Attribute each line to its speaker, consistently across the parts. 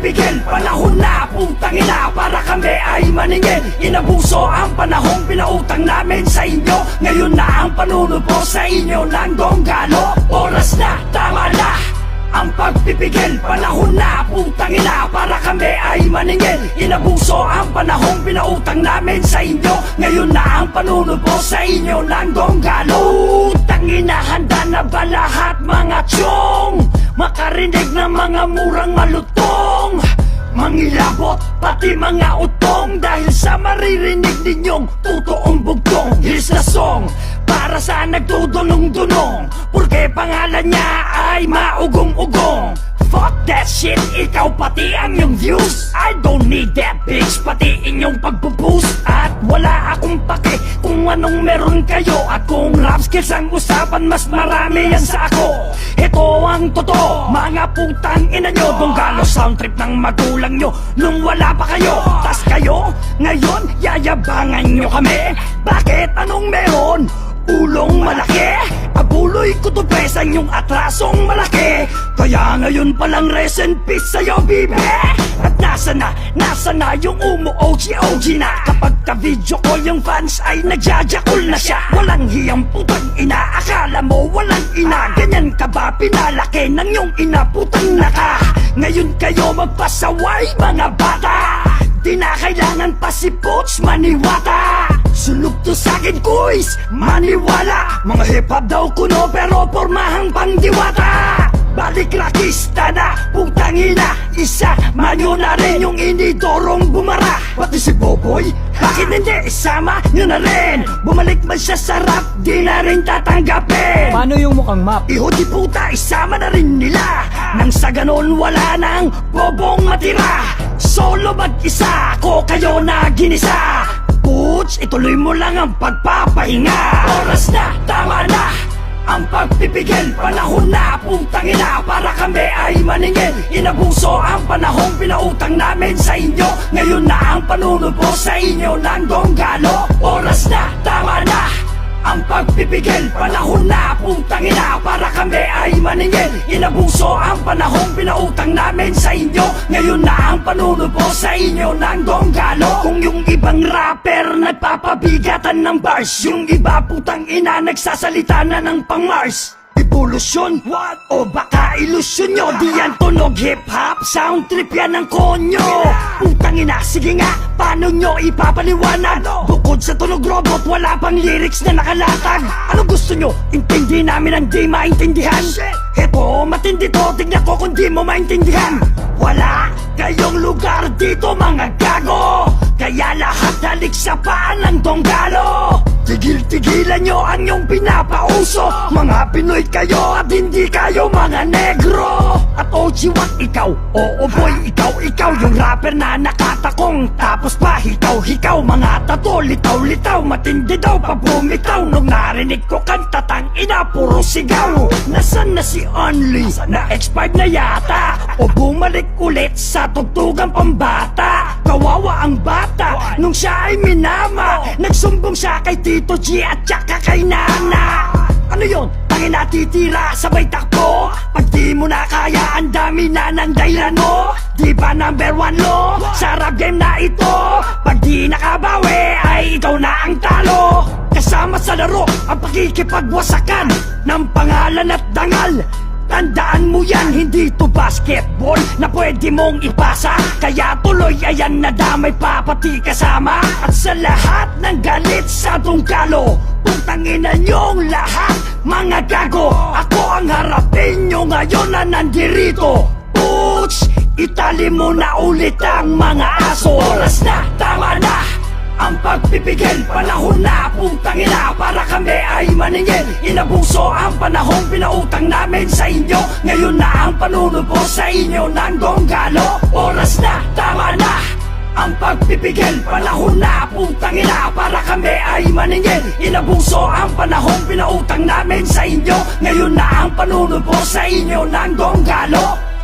Speaker 1: pagpipigil, panahon na, putang ina, para kami ay maningil. Inabuso ang panahong pinautang namin sa inyo. Ngayon na ang panunupo sa inyo ng donggalo. Oras na, tama na ang pagpipigil, panahon na, putang ina, para kami ay maningil. Inabuso ang panahong pinautang namin sa inyo. Ngayon na ang panunupo sa inyo ng donggalo. Putang ina, handa na ba lahat mga tiyong makarinig ng mga murang malutong? Mangilabot, pati mga utong, dahil sa maririnig ninyong totoong bugtong. Here's the song, para sa nagdudunong-dunong, porque pangalan niya ay maugong-ugong. Fuck that shit, ikaw pati ang iyong views. I don't need that bitch, pati inyong pagpupoost. At wala akong pake kung anong meron kayo. At kung rap skills ang usapan, mas marami yan sa ako. Ito ang totoo, mga putang ina nyo. Donggalo sound trip ng magulang nyo nung wala pa kayo. Tas kayo, ngayon yayabangan nyo kami. Bakit? Anong meron? Ulong malaki, abuloy ko to pesa yung atrasong malaki. Kaya ngayon palang rest in peace sa'yo, bibe. At nasa na yung umu-OG na. Kapag ka-video call yung fans ay nagjajakol na siya. Walang hiyang putang ina, akala mo walang ina. Ganyan ka ba pinalaki ng yung ina, putang naka. Ngayon kayo magpasaway mga bata. Di na kailangan pa si Poch maniwata. Sulog to sa'kin kuis, maniwala. Mga hip-hop daw kuno pero pormahang pangdiwata. Balik rakista na, putang ina. Isa, manyo na rin yung inidorong bumara. Pati si Boboy, bakit hindi isama nyo na rin? Bumalik man siya sa rap, di na rin tatanggapin.
Speaker 2: Paano yung mukhang map?
Speaker 1: Iho di puta, isama na rin nila. Nang sa ganon wala nang bobong matira. Solo mag-isa, ko kayo na ginisa. Puts, ituloy mo lang ang pagpapahinga. Oras na, tama na ang pagpipigil, panahon na, putang ina, para kami ay maningil. Inabuso ang panahong pinautang namin sa inyo. Ngayon na ang panunupo sa inyo ng donggalo. Oras na, tama na ang pagpipigil, panahon na, putang ina, para kami ay maningil. Inabuso ang panahong pinautang namin sa inyo. Ngayon na ang panunupo sa inyo ng donggalo. Kung yung ibang rapper nagpapabigatan ng bars, yung iba putang ina nagsasalita na ng pang-Mars. Evolusyon? What? O baka ilusyon nyo? Di yan tunog hip-hop, sound trip yan ang konyo. Putang ina, sige nga, paano nyo ipapaliwanag? Bukod sa tunog robot, wala pang lyrics na nakalatag. Ano gusto nyo? Intindi namin ang di maintindihan? Heto, matindi to, tignan ko kung di mo maintindihan. Wala kayong lugar dito mga gago. Kaya lahat halik sa paan ng donggalo. Tigil-tigilan nyo ang yung pinapauso. Mga Pinoy kayo at hindi kayo mga negro. At OG what ikaw? Oo boy, ikaw yung rapper na nakatakong. Tapos pa hikaw, mga tato, litaw, matindi daw pa bumitaw. Nung narinig ko kanta tang ina, puro sigaw. Nasaan na si Only? Na expired na yata. O bumalik ulit sa tugtugang pambata. Kawawa ang bata nung siya ay minama. Nagsumbong siya kay Tito G at saka kay Nana. Ano yun? Tangin na titira, sabay takbo. Pag di mo na kaya, ang dami na ng dahilan mo. Di ba number one lo sa rap game na ito? Pag di nakabawi, ay ikaw na ang talo. Kasama sa laro ang pakikipagwasakan ng pangalan at dangal. Tandaan mo yan, hindi to basketball na pwede mong ipasa. Kaya tuloy ayan na damay pa pati kasama. At sa lahat ng galit sa donggalo, putangin na nyong lahat mga gago. Ako ang harapin nyo ngayon na nandirito. Puts, itali mo na ulit ang mga aso. Oras na, tama na ang pagpipigil, panahon na, putang ina, para kami ay maningil. Inabuso ang panahong pinautang namin sa inyo. Ngayon na ang panunupo sa inyo ng donggalo. Oras na, tama na ang pagpipigil, panahon na, putang ina, para kami ay maningil. Inabuso ang panahong pinautang namin sa inyo. Ngayon na ang panunupo sa inyo ng donggalo.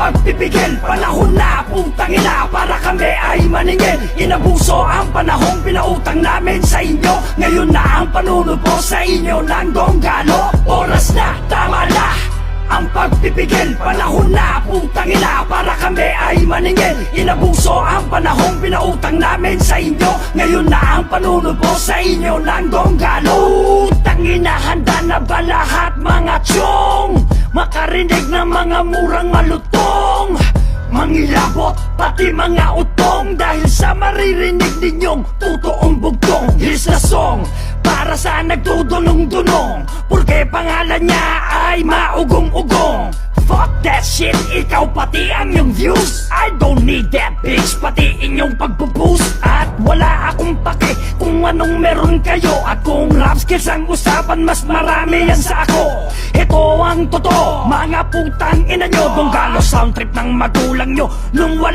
Speaker 1: pagpipigil. Panahon na, putang ina, para kami ay maningil. Inabuso ang panahong pinautang namin sa inyo. Ngayon na ang panunupo sa inyo ng gonggalo. Oras na, tama na ang pagpipigil. Panahon na, putang ina, para kami ay maningil. Inabuso ang panahong pinautang namin sa inyo. Ngayon na ang panunupo sa inyo ng gonggalo. Putang ina, handa na ba lahat mga tiyong makarinig ng mga murang malutong? Mangilabot, pati mga utong, dahil sa maririnig ninyong totoong bugtong. Here's the song, para sa nagdudunong-dunong, porque pangalan niya ay maugong-ugong. Fuck that shit, ikaw pati ang iyong views. I don't need that bitch, pati inyong pagpo-boost. At wala akong pake kung anong meron kayo. At kung rap skills ang usapan, mas marami yan sa ako. Ito ang totoo, mga putang ina nyo. Gonggalo sound trip ng magulang nyo nung wala